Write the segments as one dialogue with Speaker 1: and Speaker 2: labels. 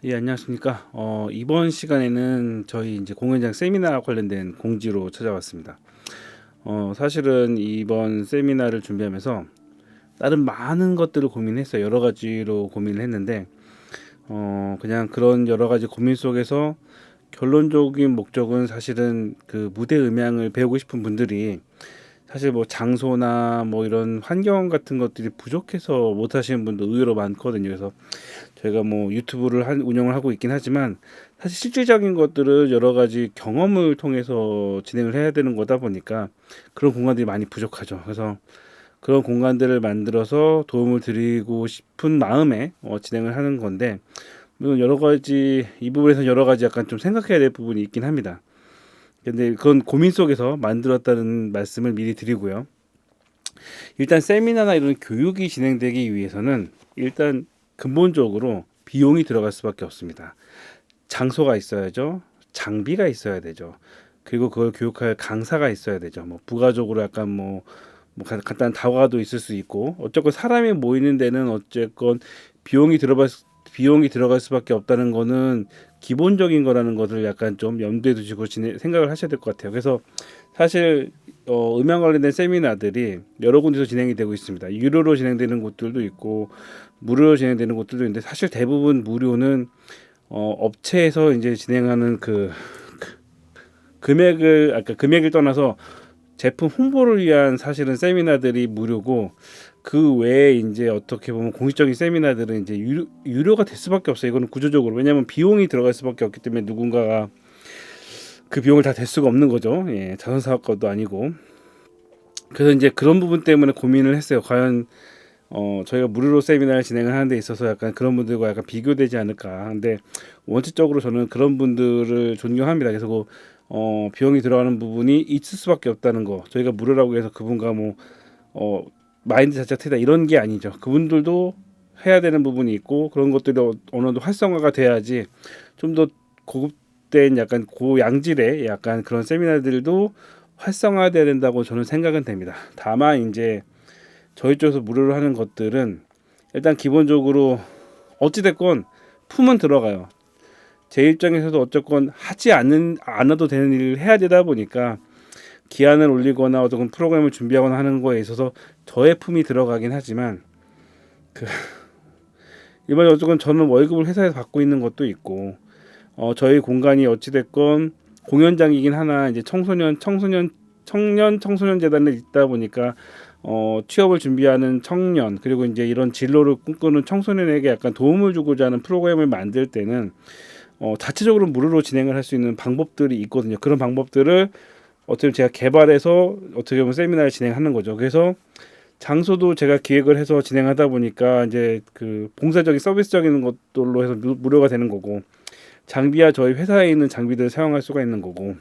Speaker 1: 예, 안녕하십니까. 이번 시간에는 저희 이제 공연장 세미나 관련된 공지로 찾아왔습니다. 사실은 이번 세미나를 준비하면서 다른 많은 것들을 고민했어요. 여러 가지로 고민을 했는데, 그냥 그런 여러 가지 고민 속에서 결론적인 목적은 사실은 그 무대 음향을 배우고 싶은 분들이 사실 뭐 장소나 뭐 이런 환경 같은 것들이 부족해서 못 하시는 분도 의외로 많거든요. 그래서 저희가 뭐 유튜브를 운영을 하고 있긴 하지만 사실 실질적인 것들은 여러 가지 경험을 통해서 진행을 해야 되는 거다 보니까 그런 공간들이 많이 부족하죠. 그래서 그런 공간들을 만들어서 도움을 드리고 싶은 마음에 진행을 하는 건데, 물론 여러 가지 이 부분에서 여러 가지 약간 좀 생각해야 될 부분이 있긴 합니다. 근데 그건 고민 속에서 만들었다는 말씀을 미리 드리고요. 일단 세미나나 이런 교육이 진행되기 위해서는 일단 근본적으로 비용이 들어갈 수밖에 없습니다. 장소가 있어야죠. 장비가 있어야 되죠. 그리고 그걸 교육할 강사가 있어야 되죠. 뭐 부가적으로 약간 간단한 다과도 있을 수 있고, 어쨌건 사람이 모이는 데는 어쨌건 비용이 들어갈 비용이 들어갈 수밖에 없다는 거는 기본적인 거라는 것을 약간 좀 염두에 두시고 생각을 하셔야 될 것 같아요. 그래서 사실 음향 관련된 세미나들이 여러 군데서 진행이 되고 있습니다. 유료로 진행되는 곳들도 있고 무료로 진행되는 곳들도 있는데, 사실 대부분 무료는 업체에서 이제 진행하는 금액을 아까 금액을 떠나서 제품 홍보를 위한 사실은 세미나들이 무료고, 그 외에 이제 어떻게 보면 공식적인 세미나들은 이제 유료가 될 수밖에 없어요. 이거는 구조적으로, 왜냐하면 비용이 들어갈 수밖에 없기 때문에 누군가가 그 비용을 다 댈 수가 없는 거죠. 예, 자선 사업가도 아니고. 그래서 이제 그런 부분 때문에 고민을 했어요. 과연 저희가 무료로 세미나를 진행을 하는 데 있어서 약간 그런 분들과 약간 비교되지 않을까. 근데 원칙적으로 저는 그런 분들을 존경합니다. 그래서 비용이 들어가는 부분이 있을 수밖에 없다는 거. 저희가 무료라고 해서 그분과 마인드 자체가 틀리다 이런 게 아니죠. 그분들도 해야 되는 부분이 있고, 그런 것들이 어느 정도 활성화가 돼야지 좀 더 고급된 약간 고양질의 약간 그런 세미나들도 활성화돼야 된다고 저는 생각은 됩니다. 다만 이제 저희 쪽에서 무료로 하는 것들은 일단 기본적으로 어찌됐건 품은 들어가요. 제 입장에서도 어쨌건 않아도 되는 일을 해야 되다 보니까 기한을 올리거나 어떤 프로그램을 준비하거나 하는 거에 있어서 저의 품이 들어가긴 하지만, 그 이번에 어쨌건 저는 월급을 회사에서 받고 있는 것도 있고, 저희 공간이 어찌됐건 공연장이긴 하나 이제 청년 청소년 재단에 있다 보니까 취업을 준비하는 청년, 그리고 이제 이런 진로를 꿈꾸는 청소년에게 약간 도움을 주고자 하는 프로그램을 만들 때는 자체적으로 무료로 진행을 할 수 있는 방법들이 있거든요. 그런 방법들을 어떻게 보면 제가 개발해서 어떻게 보면 세미나를 진행하는 거죠. 그래서 장소도 제가 기획을 해서 진행하다 보니까 이제 그 봉사적인 서비스적인 것들로 해서 무료가 되는 거고, 장비야 저희 회사에 있는 장비들을 사용할 수가 있는 거고,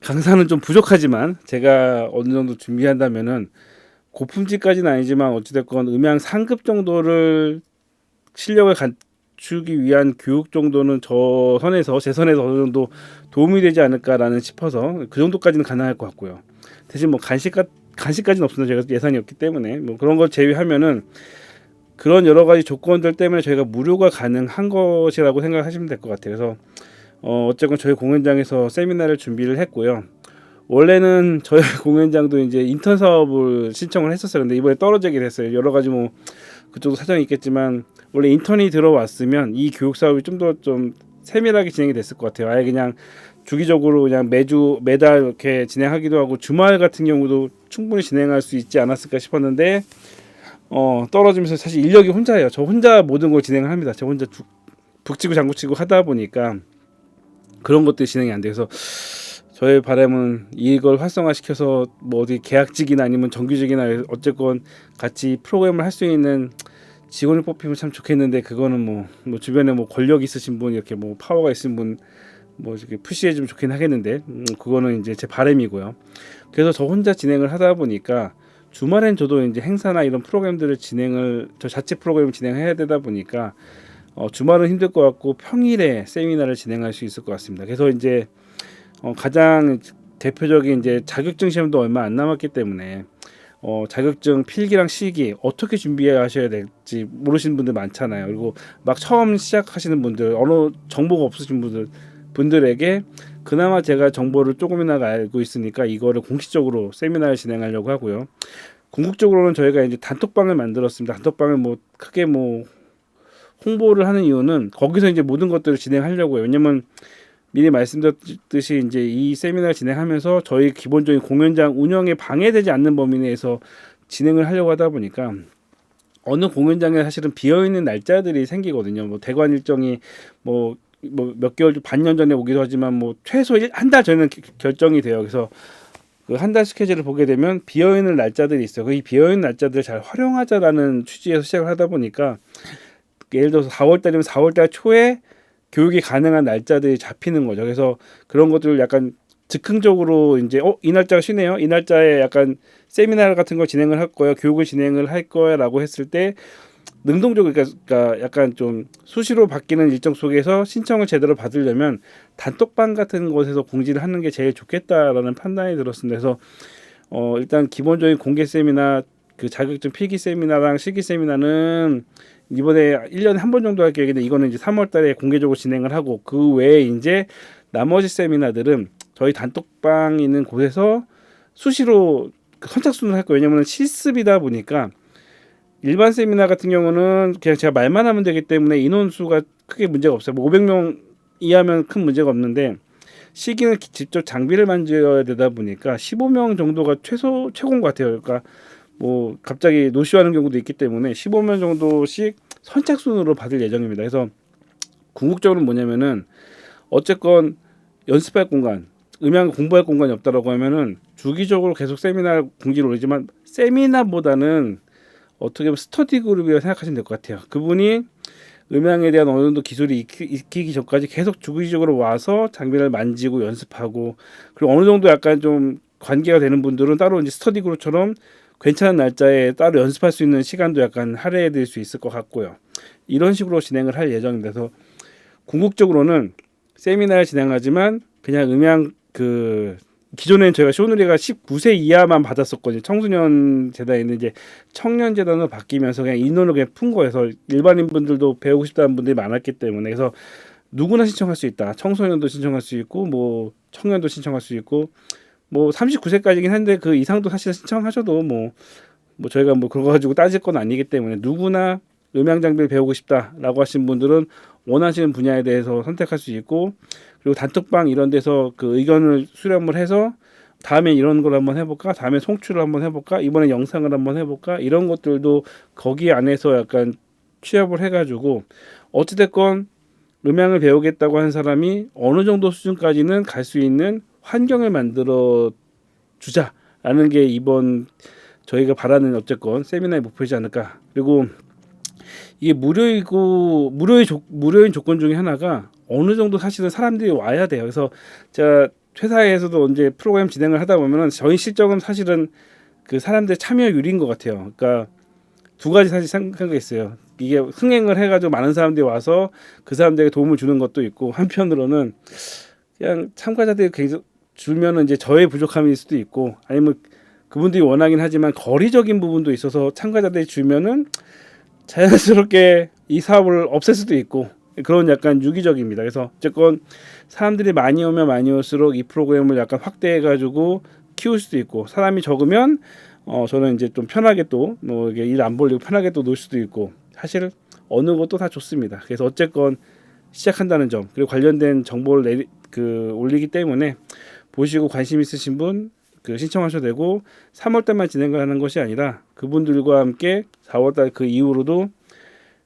Speaker 1: 강사는 좀 부족하지만 제가 어느 정도 준비한다면은 고품질까지는 아니지만 어찌됐건 음향 상급 정도를 실력을 갖추기 위한 교육 정도는 제 선에서 어느 정도 도움이 되지 않을까라는 싶어서 그 정도까지는 가능할 것 같고요. 대신 뭐 간식까지는 없습니다. 제가 예산이 없기 때문에 뭐 그런 걸 제외하면은 그런 여러 가지 조건들 때문에 저희가 무료가 가능한 것이라고 생각하시면 될 것 같아요. 그래서 어쨌건 저희 공연장에서 세미나를 준비를 했고요. 원래는 저희 공연장도 이제 인턴 사업을 신청을 했었어요. 근데 이번에 떨어지게 됐어요. 여러 가지 뭐 그쪽도 사정이 있겠지만, 원래 인턴이 들어왔으면 이 교육 사업이 좀 더 좀 세밀하게 진행이 됐을 것 같아요. 아예 그냥 주기적으로 그냥 매달 이렇게 진행하기도 하고 주말 같은 경우도 충분히 진행할 수 있지 않았을까 싶었는데, 떨어지면서 사실 인력이 혼자예요. 저 혼자 모든 걸 진행을 합니다. 저 혼자 북치고 장구치고 하다 보니까 그런 것들이 진행이 안 돼서, 저의 바람은 이걸 활성화시켜서 뭐 어디 계약직이나 아니면 정규직이나 어쨌건 같이 프로그램을 할 수 있는 직원을 뽑히면 참 좋겠는데, 그거는 뭐 주변에 뭐 권력 있으신 분, 이렇게 뭐 파워가 있으신 분 뭐 이렇게 푸시해주면 좋긴 하겠는데, 그거는 이제 제 바람이고요. 그래서 저 혼자 진행을 하다 보니까 주말엔 저도 이제 행사나 이런 프로그램들을 저 자체 프로그램을 진행해야 되다 보니까 주말은 힘들 것 같고 평일에 세미나를 진행할 수 있을 것 같습니다. 그래서 이제 가장 대표적인 이제 자격증 시험도 얼마 안 남았기 때문에 자격증 필기랑 실기 어떻게 준비하셔야 될지 모르시는 분들 많잖아요. 그리고 막 처음 시작하시는 분들, 언어 정보가 없으신 분들에게 그나마 제가 정보를 조금이나마 알고 있으니까 이거를 공식적으로 세미나를 진행하려고 하고요. 궁극적으로는 저희가 이제 단톡방을 만들었습니다. 단톡방을 뭐 크게 뭐 홍보를 하는 이유는 거기서 이제 모든 것들을 진행하려고요. 왜냐면 미리 말씀드렸듯이 이제 이 세미나를 진행하면서 저희 기본적인 공연장 운영에 방해되지 않는 범위 내에서 진행을 하려고 하다 보니까 어느 공연장에 사실은 비어 있는 날짜들이 생기거든요. 뭐 대관 일정이 뭐 몇 개월 반년 전에 오기도 하지만 뭐 최소 한 달 전에는 결정이 돼요. 그래서 그 한 달 스케줄을 보게 되면 비어 있는 날짜들이 있어요. 이 비어 있는 날짜들을 잘 활용하자라는 취지에서 시작을 하다 보니까 예를 들어서 4월 달이면 4월 달 초에 교육이 가능한 날짜들이 잡히는 거죠. 그래서 그런 것들을 약간 즉흥적으로 이제 이 날짜가 쉬네요. 이 날짜에 약간 세미나 같은 걸 진행을 할 거야, 교육을 진행을 할 거야라고 했을 때 능동적으로 그러니까 약간 좀 수시로 바뀌는 일정 속에서 신청을 제대로 받으려면 단톡방 같은 곳에서 공지를 하는 게 제일 좋겠다라는 판단이 들었습니다. 그래서 일단 기본적인 공개 세미나 그 자격증 필기 세미나랑 실기 세미나는 이번에 1년에 한 번 정도 할 계획인데 이거는 이제 3월 달에 공개적으로 진행을 하고 그 외에 이제 나머지 세미나들은 저희 단톡방 있는 곳에서 수시로 선착순을 할 거예요. 왜냐면 실습이다 보니까 일반 세미나 같은 경우는 그냥 제가 말만 하면 되기 때문에 인원수가 크게 문제가 없어요. 뭐 500명 이하면 큰 문제가 없는데 실기는 직접 장비를 만져야 되다 보니까 15명 정도가 최고인 것 같아요. 그러니까 뭐 갑자기 노쇼하는 경우도 있기 때문에 15명 정도씩 선착순으로 받을 예정입니다. 그래서 궁극적으로 뭐냐면은 어쨌건 연습할 공간, 음향 공부할 공간이 없다라고 하면은 주기적으로 계속 세미나 공지를 올리지만 세미나보다는 어떻게 보면 스터디 그룹이라고 생각하시면 될 것 같아요. 그분이 음향에 대한 어느 정도 기술이 익히기 전까지 계속 주기적으로 와서 장비를 만지고 연습하고 그리고 어느 정도 약간 좀 관계가 되는 분들은 따로 이제 스터디 그룹처럼 괜찮은 날짜에 따로 연습할 수 있는 시간도 약간 할애해 드릴 수 있을 것 같고요. 이런 식으로 진행을 할 예정입니다. 그래서 궁극적으로는 세미나를 진행하지만 그냥 음향 그 기존에는 저희가 쇼누리가 19세 이하만 받았었거든요. 청소년 재단에는 이제 청년 재단으로 바뀌면서 그냥 인원을 그냥 푼 거여서 일반인 분들도 배우고 싶다는 분들이 많았기 때문에 그래서 누구나 신청할 수 있다. 청소년도 신청할 수 있고 뭐 청년도 신청할 수 있고 뭐 39세까지긴 한데 그 이상도 사실 신청하셔도 뭐 저희가 뭐 그거 가지고 따질 건 아니기 때문에 누구나 음향 장비를 배우고 싶다라고 하신 분들은 원하시는 분야에 대해서 선택할 수 있고 그리고 단톡방 이런 데서 그 의견을 수렴을 해서 다음에 이런 걸 한번 해볼까? 다음에 송출을 한번 해볼까? 이번에 영상을 한번 해볼까? 이런 것들도 거기 안에서 약간 취합을 해가지고 어찌됐건 음향을 배우겠다고 한 사람이 어느 정도 수준까지는 갈 수 있는 환경을 만들어 주자라는 게 이번 저희가 바라는 어쨌건 세미나의 목표이지 않을까. 그리고 이게 무료인 조건 중에 하나가 어느 정도 사실은 사람들이 와야 돼요. 그래서 제가 회사에서도 언제 프로그램 진행을 하다 보면은 저희 실적은 사실은 그 사람들 참여율인 것 같아요. 그러니까 두 가지 사실 생각이 있어요. 이게 흥행을 해가지고 많은 사람들이 와서 그 사람들에게 도움을 주는 것도 있고 한편으로는 그냥 참가자들이 계속 줄면은 이제 저의 부족함일 수도 있고 아니면 그분들이 원하긴 하지만 거리적인 부분도 있어서 참가자들이 줄면은 자연스럽게 이 사업을 없앨 수도 있고 그런 약간 유기적입니다. 그래서 어쨌건 사람들이 많이 오면 많이 올수록 이 프로그램을 약간 확대해 가지고 키울 수도 있고 사람이 적으면 저는 이제 좀 편하게 또 뭐 이게 일 안 벌리고 편하게 또 놀 수도 있고 사실 어느 것도 다 좋습니다. 그래서 어쨌건 시작한다는 점 그리고 관련된 정보를 올리기 때문에 보시고 관심 있으신 분 신청하셔도 되고 3월 달만 진행하는 것이 아니라 그분들과 함께 4월 달 그 이후로도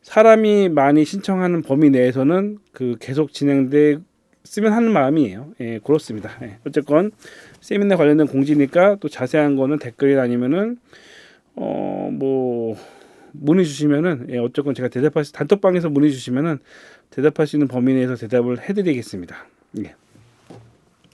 Speaker 1: 사람이 많이 신청하는 범위 내에서는 계속 진행됐으면 하는 마음이에요. 예, 그렇습니다. 예, 어쨌건 세미나 관련된 공지니까 또 자세한 거는 댓글이나 아니면은 뭐 문의 주시면은 예, 어쨌건 제가 단톡방에서 문의 주시면은 대답할 수 있는 범위 내에서 대답을 해드리겠습니다. 예.